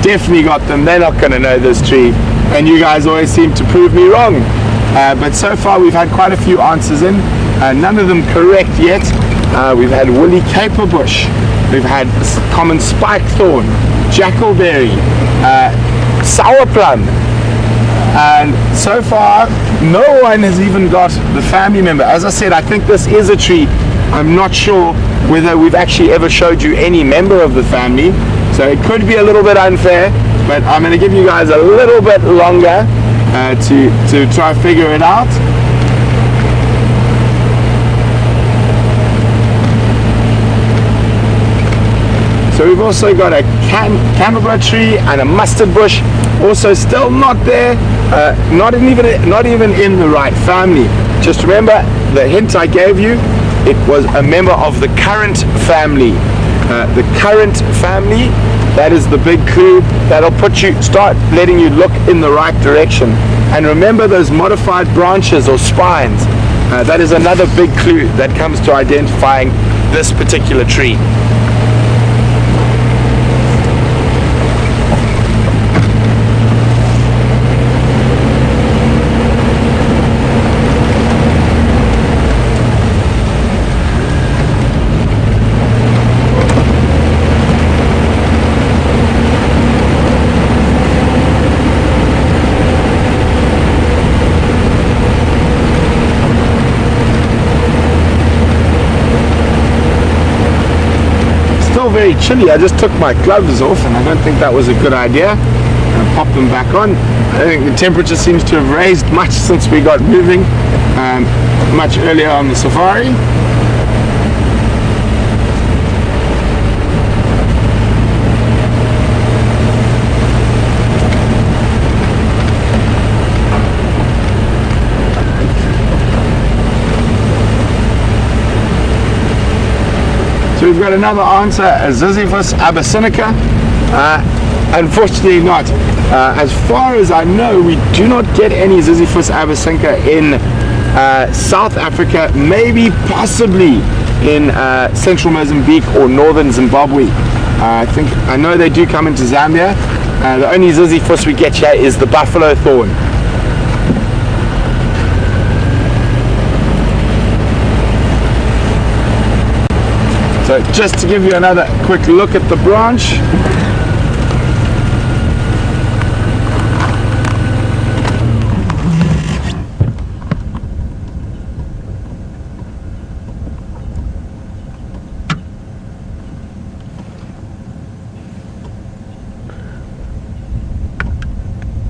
definitely got them, they're not going to know this tree, and you guys always seem to prove me wrong. But so far we've had quite a few answers in, none of them correct yet. We've had woolly caper bush, we've had common spike thorn, jackalberry, sour plum, and so far no one has even got the family member. As I said, I think this is a tree. I'm not sure whether we've actually ever showed you any member of the family, so it could be a little bit unfair, but I'm going to give you guys a little bit longer to try and figure it out. So we've also got a canberra tree and a mustard bush, also still not there, not even in the right family. Just remember the hint I gave you, it was a member of the current family. The current family, that is the big clue that'll start letting you look in the right direction. And remember those modified branches or spines, that is another big clue that comes to identifying this particular tree. Very chilly. I just took my gloves off and I don't think that was a good idea. I'll pop them back on. I think the temperature seems to have raised much since we got moving much earlier on the safari. So we've got another answer, a Ziziphus abyssinica. Unfortunately not. As far as I know, we do not get any Ziziphus abyssinica in South Africa, maybe possibly in central Mozambique or northern Zimbabwe. I know they do come into Zambia. The only Ziziphus we get here is the buffalo thorn. So just to give you another quick look at the branch.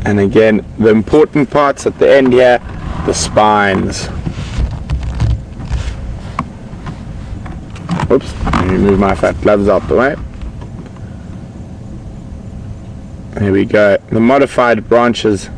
And again, the important parts at the end here, the spines. Oops, let me move my fat gloves out the way. There we go. The modified branchlets.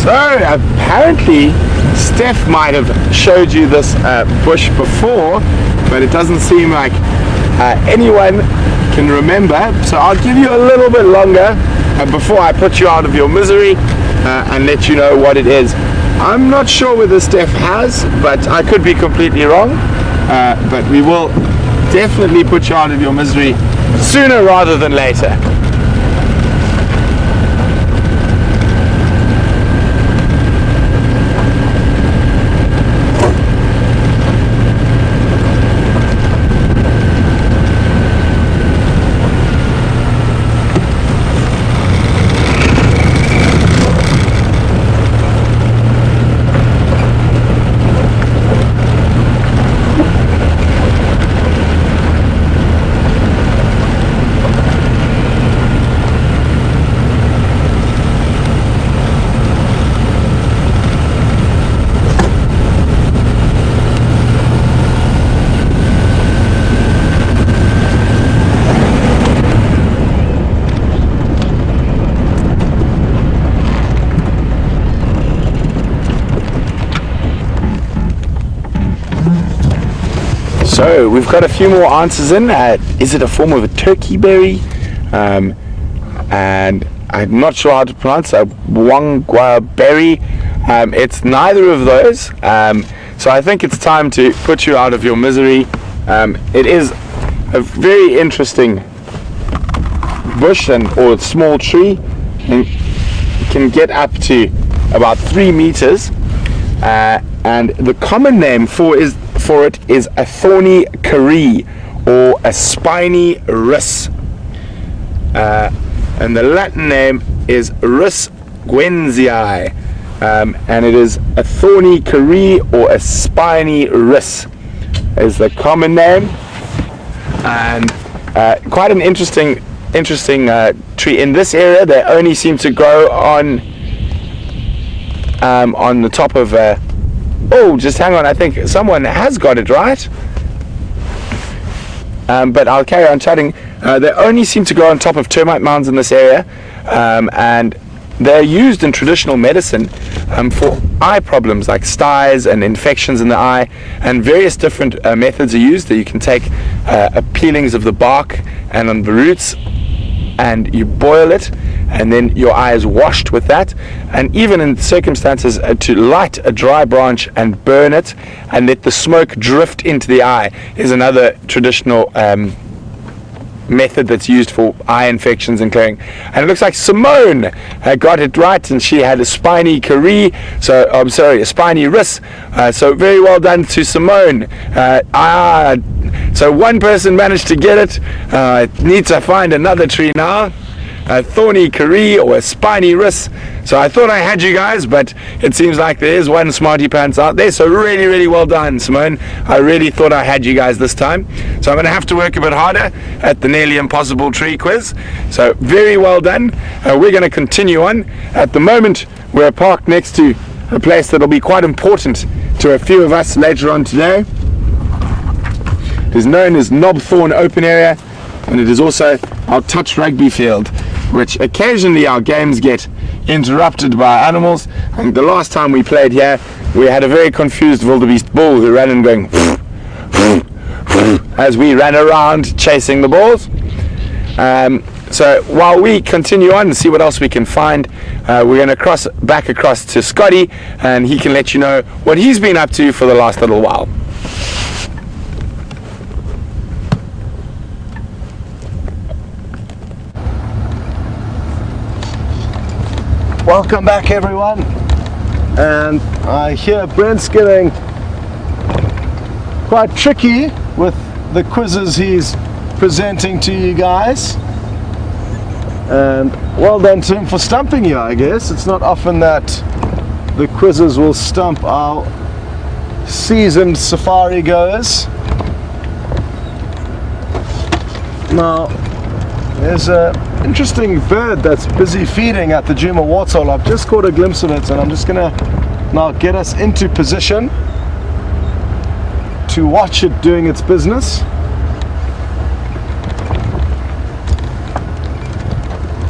So apparently Steph might have showed you this bush before, but it doesn't seem like anyone can remember. So I'll give you a little bit longer before I put you out of your misery and let you know what it is. I'm not sure whether Steph has, but I could be completely wrong. But we will definitely put you out of your misery sooner rather than later. So we've got a few more answers in. Is it a form of a turkey berry? And I'm not sure how to pronounce it. Wangwa berry. It's neither of those. So I think it's time to put you out of your misery. It is a very interesting bush or small tree. It can get up to about 3 meters. And the common name for it is a thorny karee or a spiny rhus, and the Latin name is Rhus gwenzii, and it is a thorny karee or a spiny rhus is the common name, and quite an interesting tree. In this area they only seem to grow on the top of oh, just hang on, I think someone has got it right. But I'll carry on chatting. They only seem to grow on top of termite mounds in this area, and they're used in traditional medicine for eye problems like styes and infections in the eye, and various different methods are used. That you can take peelings of the bark and on the roots, and you boil it, and then your eye is washed with that. And even in circumstances to light a dry branch and burn it and let the smoke drift into the eye is another traditional method that's used for eye infections and clearing. And it looks like Simone got it right, and she had a spiny karee, so I'm sorry, a spiny rhus, so very well done to Simone. So one person managed to get it. I need to find another tree now, a thorny karee or a spiny rhus. So I thought I had you guys, but it seems like there is one smarty pants out there. So really well done, Simone. I really thought I had you guys this time. So I'm going to have to work a bit harder at the nearly impossible tree quiz. So very well done. We're going to continue on. At the moment we're parked next to a place that will be quite important to a few of us later on today. It is known as Knobthorne Open Area, and it is also our touch rugby field, which occasionally our games get interrupted by animals. And the last time we played here, we had a very confused wildebeest bull who ran and going as we ran around chasing the balls. So while we continue on and see what else we can find, we're going to back across to Scotty, and he can let you know what he's been up to for the last little while. Welcome back, everyone. And I hear Brent's getting quite tricky with the quizzes he's presenting to you guys. And well done to him for stumping you, I guess. It's not often that the quizzes will stump our seasoned safari goers. Now, there's a interesting bird that's busy feeding at the Djuma waterhole. I've just caught a glimpse of it, and I'm just gonna now get us into position to watch it doing its business.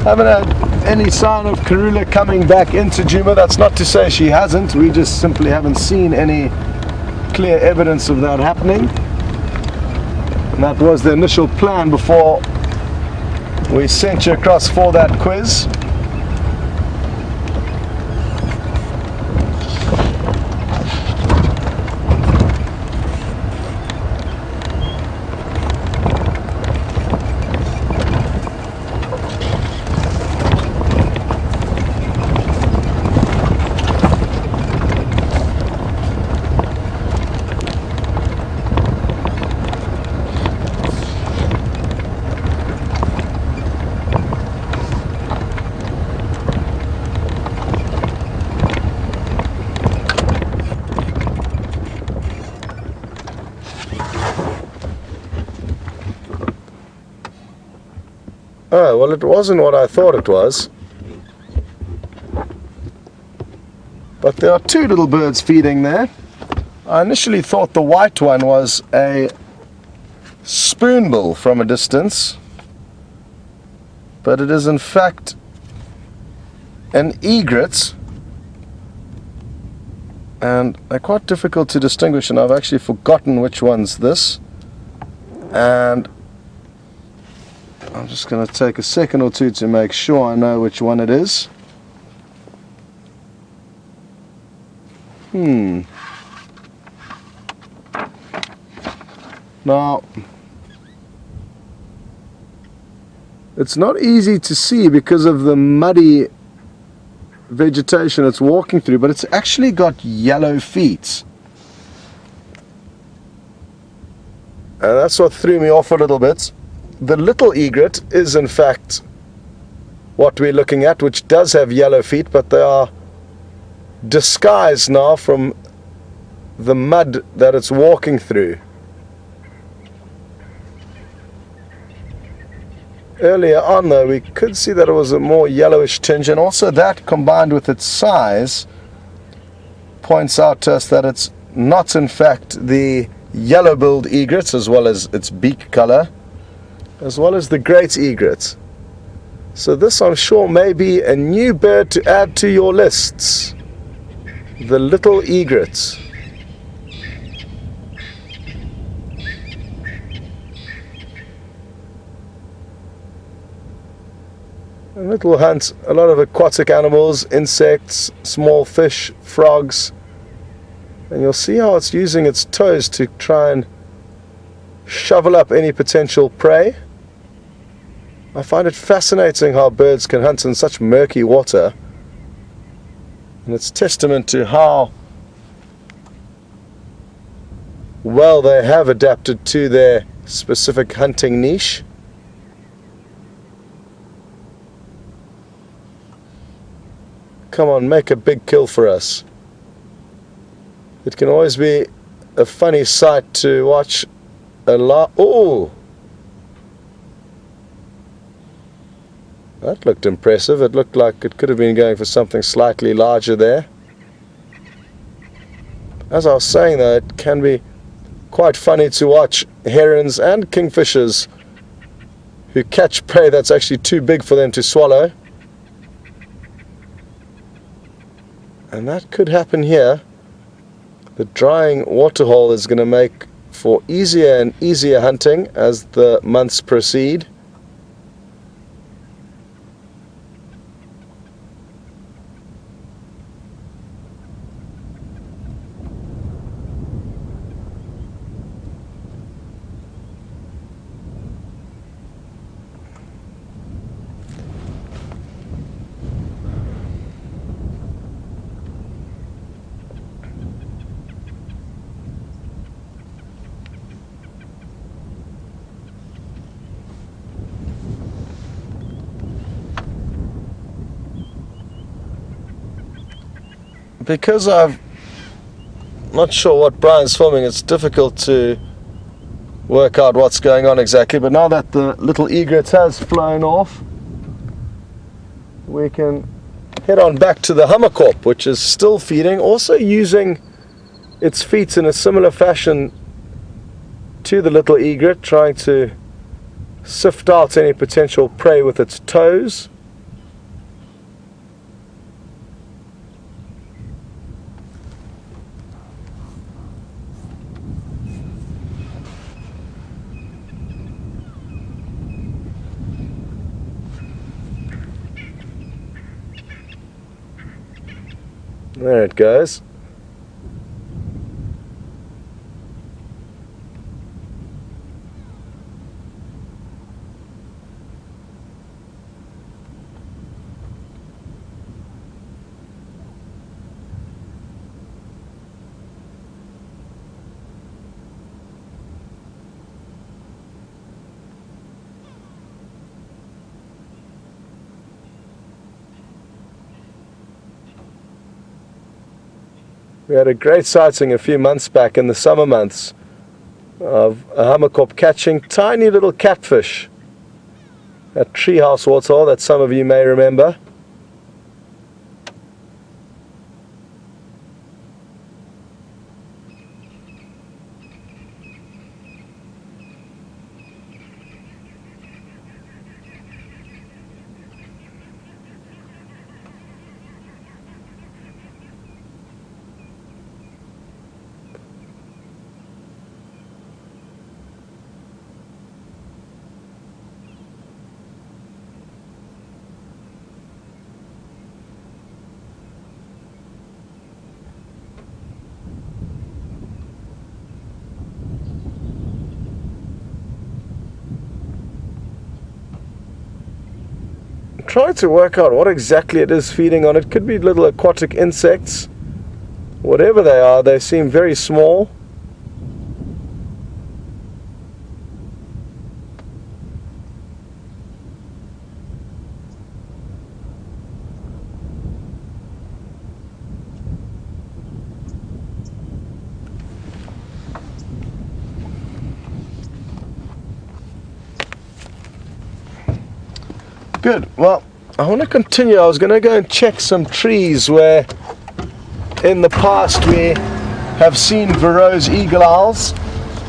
Haven't had any sign of Karula coming back into Djuma. That's not to say she hasn't. We just simply haven't seen any clear evidence of that happening. And that was the initial plan before we sent you across for that quiz. Oh, well, it wasn't what I thought it was. But there are two little birds feeding there. I initially thought the white one was a spoonbill from a distance, but it is in fact an egret, and they're quite difficult to distinguish, and I've actually forgotten which one's this. And I'm just going to take a second or two to make sure I know which one it is. Now, it's not easy to see because of the muddy vegetation it's walking through, but it's actually got yellow feet. And that's what threw me off a little bit. The little egret is in fact what we're looking at, which does have yellow feet, but they are disguised now from the mud that it's walking through. Earlier on though, we could see that it was a more yellowish tinge, and also that combined with its size points out to us that it's not in fact the yellow-billed egret, as well as its beak color, as well as the great egret. So this, I'm sure, may be a new bird to add to your lists. The little egret. And it will hunt a lot of aquatic animals, insects, small fish, frogs. And you'll see how it's using its toes to try and shovel up any potential prey. I find it fascinating how birds can hunt in such murky water, and it's testament to how well they have adapted to their specific hunting niche. Come on, make a big kill for us. It can always be a funny sight to watch a lot. Oh! That looked impressive. It looked like it could have been going for something slightly larger there. As I was saying though, it can be quite funny to watch herons and kingfishers who catch prey that's actually too big for them to swallow. And that could happen here. The drying waterhole is going to make for easier and easier hunting as the months proceed. Because I'm not sure what Brian's filming, it's difficult to work out what's going on exactly, but now that the little egret has flown off, we can head on back to the hammerkop, which is still feeding, also using its feet in a similar fashion to the little egret, trying to sift out any potential prey with its toes. There it goes. We had a great sighting a few months back in the summer months of a hammerkop catching tiny little catfish at Treehouse Waterhole that some of you may remember. Trying to work out what exactly it is feeding on. It could be little aquatic insects. Whatever they are, they seem very small. Good. Well, I want to continue. I was going to go and check some trees where in the past we have seen Verreaux's eagle owls,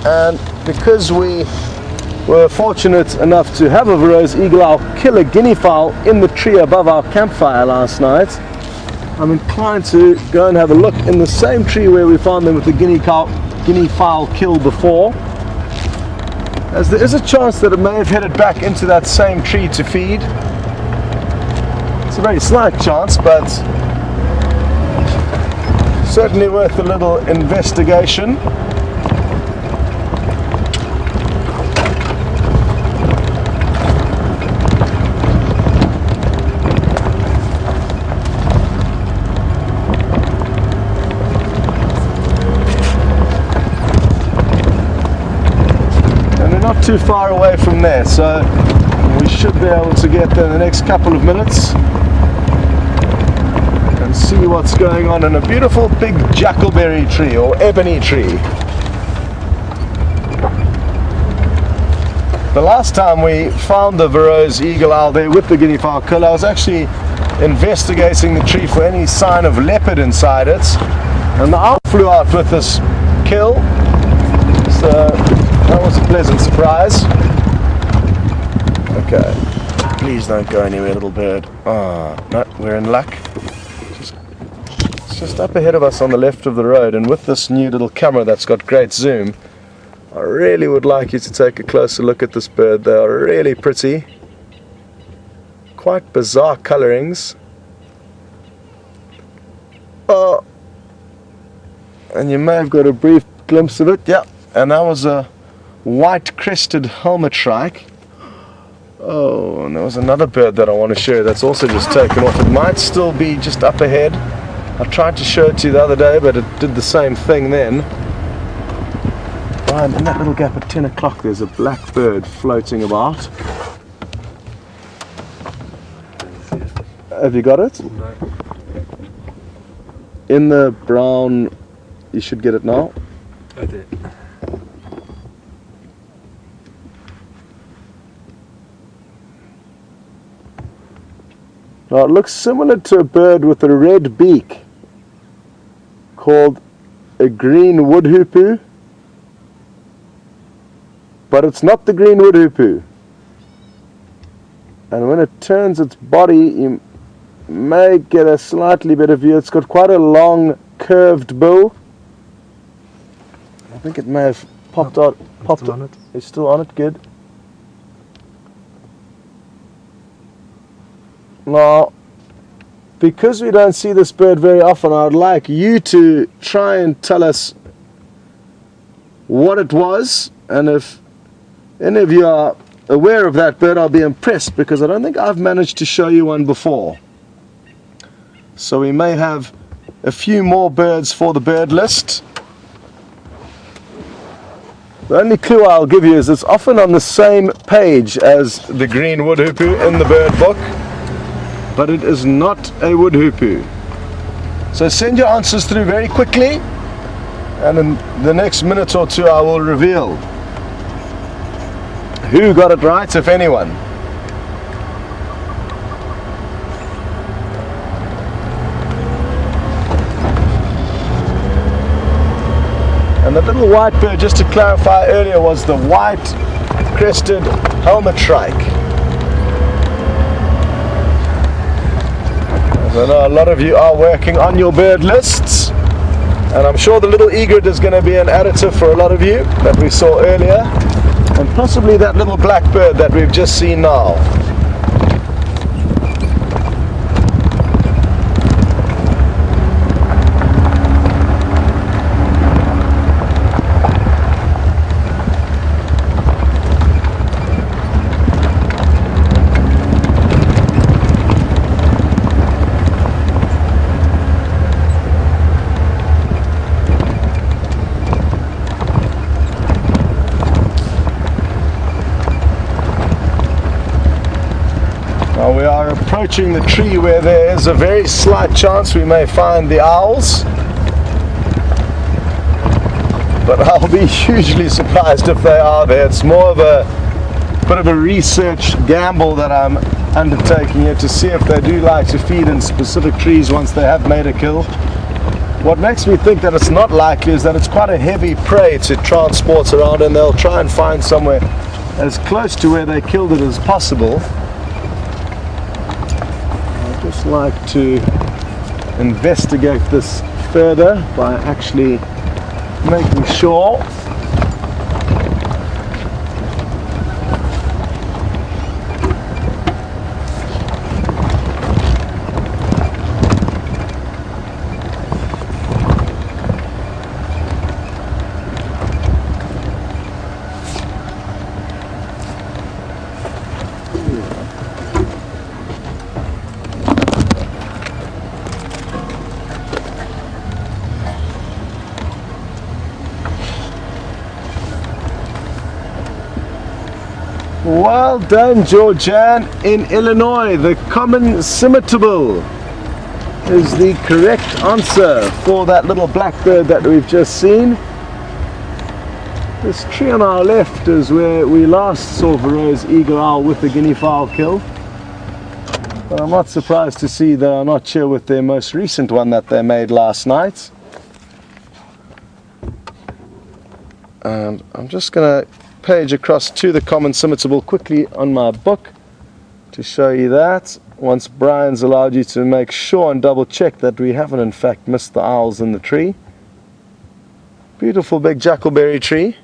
and because we were fortunate enough to have a Verreaux's eagle owl kill a guinea fowl in the tree above our campfire last night, I'm inclined to go and have a look in the same tree where we found them with the guinea fowl kill before, as there is a chance that it may have headed back into that same tree to feed. It's a very slight chance, but certainly worth a little investigation. Not too far away from there, so we should be able to get there in the next couple of minutes and see what's going on in a beautiful big jackalberry tree or ebony tree. The last time we found the Verreaux's eagle owl there with the guinea fowl kill, I was actually investigating the tree for any sign of leopard inside it, and the owl flew out with this kill, so that was a pleasant surprise. Okay, please don't go anywhere, little bird. Oh, no, we're in luck. It's just up ahead of us on the left of the road, and with this new little camera that's got great zoom, I really would like you to take a closer look at this bird. They are really pretty. Quite bizarre colorings. Oh, and you may have got a brief glimpse of it. Yeah, and that was a white-crested helmet shrike. Oh, and there was another bird that I want to show you that's also just taken off. It might still be just up ahead. I tried to show it to you the other day, but it did the same thing then. Right, in that little gap at 10 o'clock there's a black bird floating about. Have you got it? No. In the brown, you should get it now. I did. Now it looks similar to a bird with a red beak called a green woodhoopoo, but it's not the green woodhoopoo. And when it turns its body, you may get a slightly better view. It's got quite a long curved bill. I think it may have popped out. Popped on it. It's still on it, good. Now, because we don't see this bird very often, I would like you to try and tell us what it was, and if any of you are aware of that bird, I'll be impressed, because I don't think I've managed to show you one before. So we may have a few more birds for the bird list. The only clue I'll give you is it's often on the same page as the green wood hoopoo in the bird book, but it is not a wood hoopoo. So send your answers through very quickly, and in the next minute or two I will reveal who got it right, if anyone. And that little white bird, just to clarify earlier, was the white-crested helmet shrike. I know a lot of you are working on your bird lists, and I'm sure the little egret is going to be an additive for a lot of you that we saw earlier, and possibly that little black bird that we've just seen now. Now we are approaching the tree where there is a very slight chance we may find the owls, but I'll be hugely surprised if they are there. It's more of a bit of a research gamble that I'm undertaking here to see if they do like to feed in specific trees once they have made a kill. What makes me think that it's not likely is that it's quite a heavy prey to transport around, and they'll try and find somewhere as close to where they killed it as possible. Just like to investigate this further by actually making sure Well done, Georgian in Illinois. The common scimitable is the correct answer for that little blackbird that we've just seen. This tree on our left is where we last saw Varro's eagle owl with the guinea fowl kill. But I'm not surprised to see they are not here with their most recent one that they made last night. And I'm just going to page across to the common scimitable quickly on my book to show you that, once Brian's allowed you to make sure and double check that we haven't in fact missed the owls in the tree. Beautiful big jackalberry tree.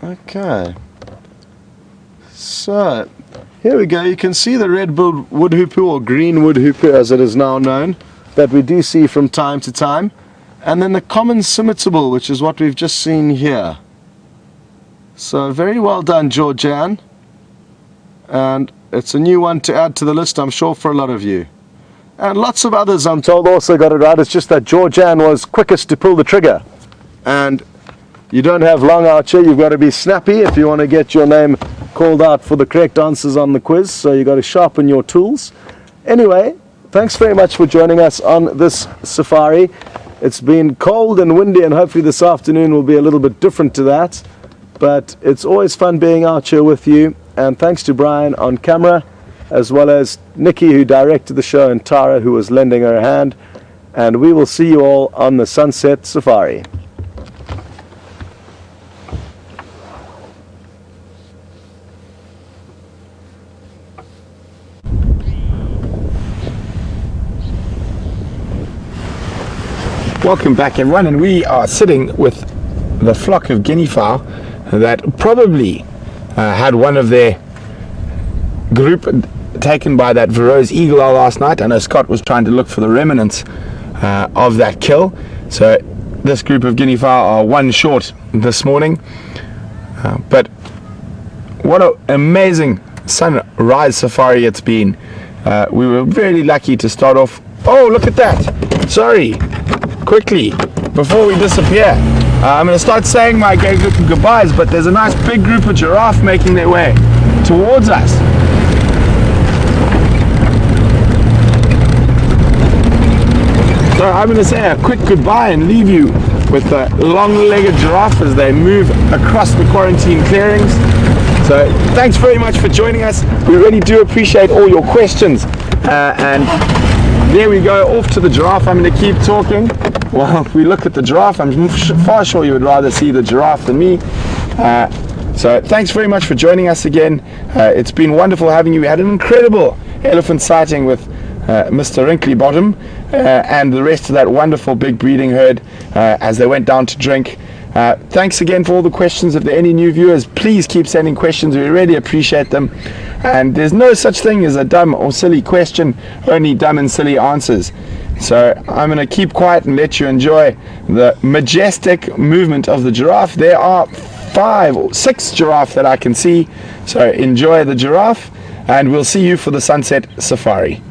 Okay, so here we go. You can see the red-billed wood hoopoo, or green wood hoopoo as it is now known, that we do see from time to time, and then the common scimitable, which is what we've just seen here. So very well done, Georgian, and it's a new one to add to the list, I'm sure, for a lot of you. And lots of others, I'm told, also got it right. It's just that Georgian was quickest to pull the trigger, and you don't have long out here. You've got to be snappy if you want to get your name called out for the correct answers on the quiz, so you've got to sharpen your tools. Anyway, thanks very much for joining us on this safari. It's been cold and windy, and hopefully this afternoon will be a little bit different to that, but it's always fun being out here with you. And thanks to Brian on camera, as well as Nikki, who directed the show, and Tara, who was lending her hand, and we will see you all on the Sunset Safari. Welcome back everyone, and we are sitting with the flock of guinea fowl that probably had one of their group taken by that Verreaux's eagle owl last night. I know Scott was trying to look for the remnants of that kill, so this group of guinea fowl are one short this morning, but what an amazing sunrise safari it's been. We were very lucky to start off. Oh, look at that. Sorry, quickly before we disappear, I'm going to start saying my goodbyes, but there's a nice big group of giraffe making their way towards us. So I'm going to say a quick goodbye and leave you with the long-legged giraffe as they move across the quarantine clearings. So thanks very much for joining us. We really do appreciate all your questions. And there we go, off to the giraffe. I'm going to keep talking while we look at the giraffe. I'm far sure you would rather see the giraffe than me. So thanks very much for joining us again. It's been wonderful having you. We had an incredible elephant sighting with Mr. Wrinkly Bottom and the rest of that wonderful big breeding herd as they went down to drink. Thanks again for all the questions. If there are any new viewers, please keep sending questions. We really appreciate them. And there's no such thing as a dumb or silly question, only dumb and silly answers. So I'm going to keep quiet and let you enjoy the majestic movement of the giraffe. There are 5 or 6 giraffe that I can see. So enjoy the giraffe, and we'll see you for the sunset safari.